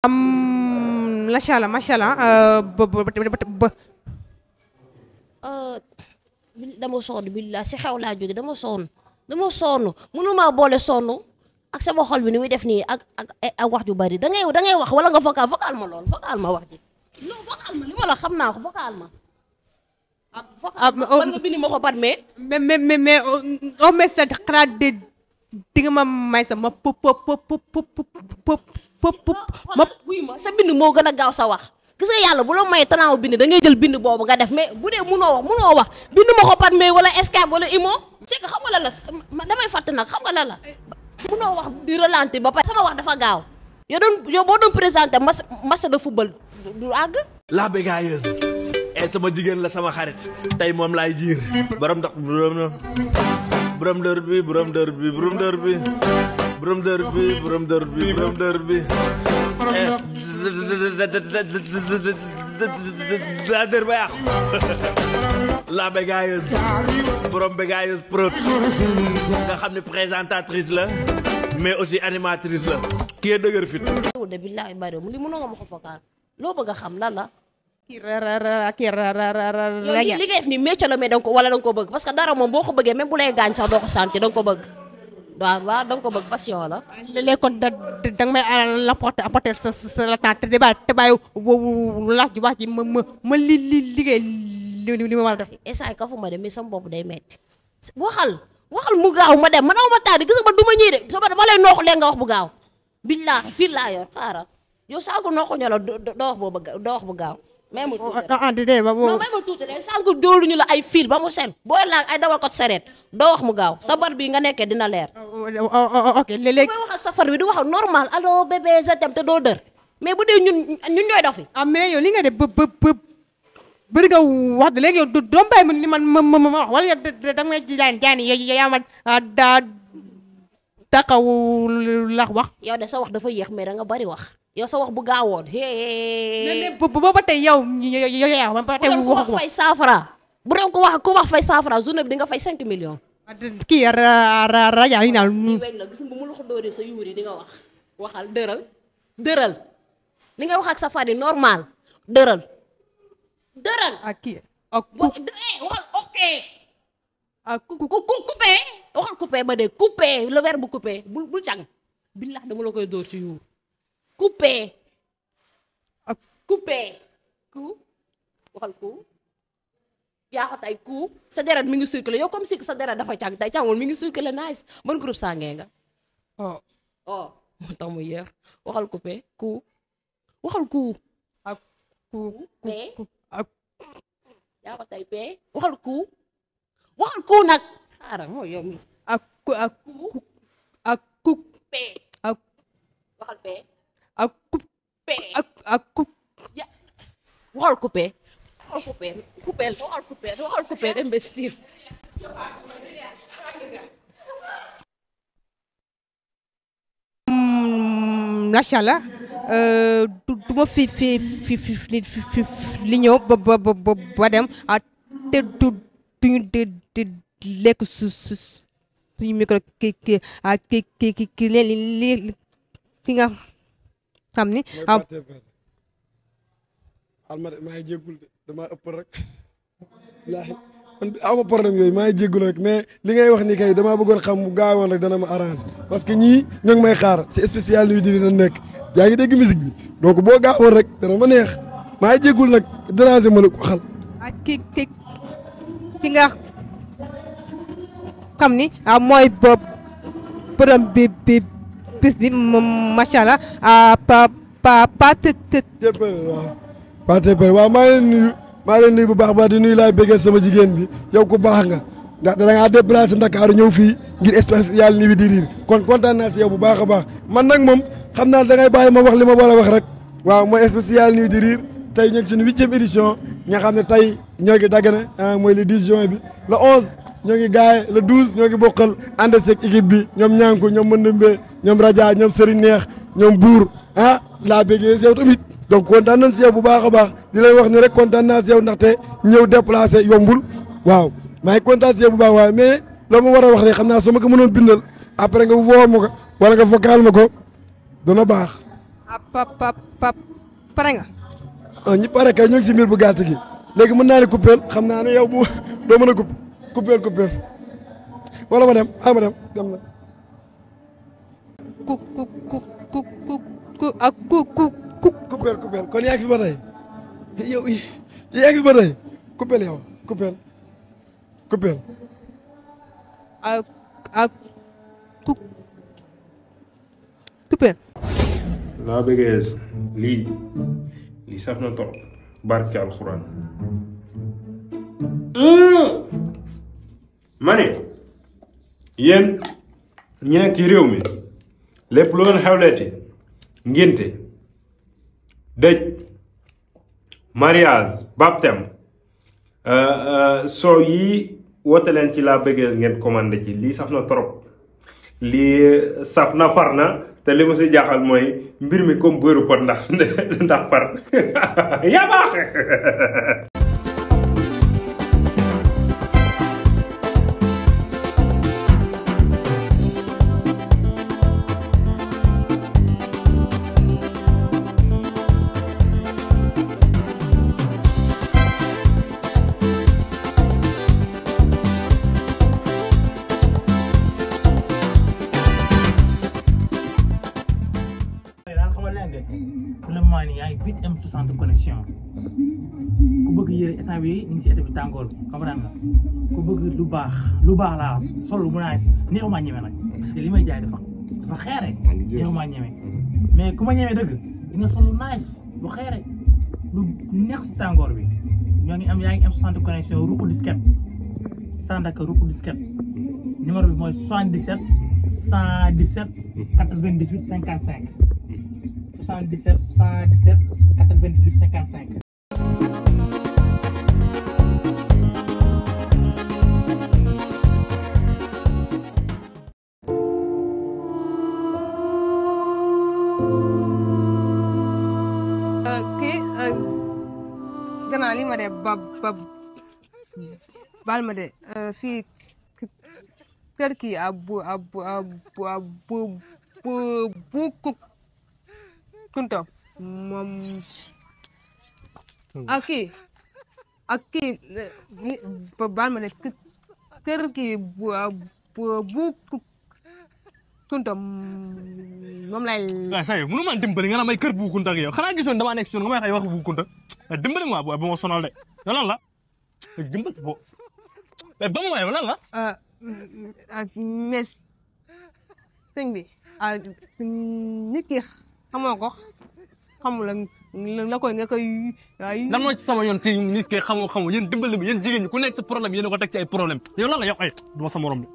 macha allah dama sonn billah si xew laa jóge dama sonn mënuma boole sonn ak sama xol bi ni muy def nii ak wax ju bari da ngay wax wala nga vocal ma lool vocal ma wax ji non vocal ma li ma la xam naa ko vocal ma vocal nga bind ma ko par mais au moins xanaa di nga ma may sa ma buy ma sa bind moo gën a gaaw sa wax gis nga yàlla bu la may tanaaw bind da ngay jël bind boobu nga def mais bu dee munoo wax bind ma ko par mais wala Skype wala imo c'est que xam nga la damay fàtte nag xam nga la munoo wax di ralenti ba pare sama wax dafa gaaw yow boo doon présenté match de football du àgg. La bégayeuse sama jigéen la sama xarit tey moom laay jiir borom dër bi daa dër ba yàqu la bégayeuse borom bégayeuse prod nga xam ne présentatrice la mais aussi animatrice la kii dëgër fit de billahi bari mu li mënoo nga ma ko fokaal loo bëgg a xam lan la li ngay def ni métier la mais wala danga ko bëgg parce que dara moom boo ko bëggee même bu lay gaañ sax doo ko santi danga ko bëgg waaw danga ko bëgg passion la léegi kon danga may apporter sa la temps te bàyyi laaj ji wax ji ma liggéey li ma war a def esaay kafu ma dem mais sama bopp day metti waxal mu gaaw ma dem man aw ma taal gis nga du ma ñii de soo ko ba lay nooxu leen nga wax bu gaaw billaahi fii laa yor xaaral yow sànq nooxu ño la doo wax bu gaaw may ma tuuti de sànq dóoluñu la ay fil ba mu sen booy laag ay dawal ko sareet doo wax mu gaaw sa bar bi nga nekkee dina leer ok léegi booy wax ak safar bi di wax normal allo bébé je t'aime te doo dër mais bu dee ñun ñooy dofi mais yow li nga def bëri nga wax de léegi yow doom bàyyi ma ni man ma wax wala yow da nga may jaani yaa ma daa takaw lax wax yow de sa wax dafa yéex mais da nga bari wax yow sa wax bu gaawoon booba tey yow ba tey wax fay 100 francs bu doon ko wax fay 100 francs journée bi di nga fay 5 millions kii raja yi naal weñ la gis bu mu loxo dóoree sa yuur yi di nga waxal dëral li nga wax ak sa fari normal dëral ak kii waxal ok coupé waxal coupé ba dee coupé le verbe coupé bul càng billah dama la koy dóor ci yuur coupé waxal ku yaa ko tay ku sa deret mi ngi circulé yow comme si sa deret dafa càng tay càngul mi ngi circulé nice ban groupe sangee nga moo tax mu yéex waxal coupé waxal ku yaa ko tay pee waxal ku nag xaaral moo yow mi waxal pee waxal coupé imbécile macha allah du ma fi li ñëw ba dem te duñu lekk suñu micro ki nga xam ni alma maa ngi jéggul de dama ëpp rek laahi man awma problème yooyu maa ngi jéggul rek mais li ngay wax ni kay dama bëggoon xam bu gaawoon rek dana ma arrange parce que ñii ñoo ngi may xaar c'est spécial Nuit Diri na nekk yaa ngi dégg musique bi donc boo gaawoon rek dana ma neex maa ngi jéggul nag déranger ma la ko xal ak ki nga xam ni mooy borom bi bis bi macha allah waaw maa ngi leen nuyu bu baax baax di nuyu laay béggee sama jigéen bi yow ku baax nga ndax da ngaa déplacé Ndakaaru ñëw fii ngir spécial Nuit Diri kon kontaan naa si yow bu baax a baax man nag moom xam naa da ngay bàyyi ma wax li ma war a wax rek waaw mooy spécial Nuit Diri tey ñu ngi suñu 8e édition nga xam ne tey ñoo ngi Dagana mooy le 10 juin bi le 11 ñoo ngi gaay le 12 ñoo ngi bokkal ànd seeg équipe bi ñoom ñaanku ñoom Mëndumbe ñoom Raja ñoom Serigne Neex ñoom Buur laa béggee si yow tamit donc kontaan nañ si yow bu baax a baax di lay wax ni rek kontaan naa si yow ndaxte ñëw déplacé yombul waaw maa ngi kontaan si yow bu baax waaye mais loo ma war a wax rek xam naa su ma ko mënoon bindal après nga woo ma ko wala nga vocal ma ko dana baax. pare nga. ñi pare kay ñoo ngi si mbir bu gàtt gi léegi mën naa ne coupeel xam naa ne yow bu doo mën a coupeel wala ma dem dem na. coupeel kon yaa ngi fi ba tey yow yaa ngi fi ba tey coupeel yow coupeel. coupeel. laa bëggee lii saf na trop barke alxuraan ma ne yéen ñi nekk ci réew mi lépp lu ngeen xewleeti ngénte dëj mariage baptême soo yi woote leen ci laa bëggee ngeen commandé ci lii saf na trop lii saf na far na te li ma si jaaxal mooy mbir mi comme beurre pot ndax far yaa baax M60 connexion ku bëgg yére instant bi ñu ngi si été bi tàngoor bi comprendre nga ku bëgg lu baax laa sol lu mu naaj neexuma ñeme nag parce que li may jaay dafa xeere neexuma ñeme mais ku ma ñeme dëgg di nga sol lu naaj lu xeere lu neex si tàngoor bi yaa ngi am M60 connexion ruqu disquette Sandaga ruqu disquette numéro bi mooy 77 117 98 55 77 117 98 55. Gannaaw li ma de baal ma de fii kër kii Kunta moom ak kii baal ma de kër kii Kunta moom lay. waaw saa yu mënu ma dimbali nga naan may kër bu Kunta ak yow xanaa gisoon damaa nekk si yoon nga may wax bu Kunta dimbali ma booy ba ma sonal de yow lan la dimbali bo ba ma yow lan la. mais sëñ bi nit ki xamoo ko xamul la koy nga koy. lan moo ci sama yoon ci nit ki xamoo yéen dimbali ma yéen jigéen ñi ku nekk sa problème yéen a ko teg ci ay problème yow lan la yow ay du ma sa morom de.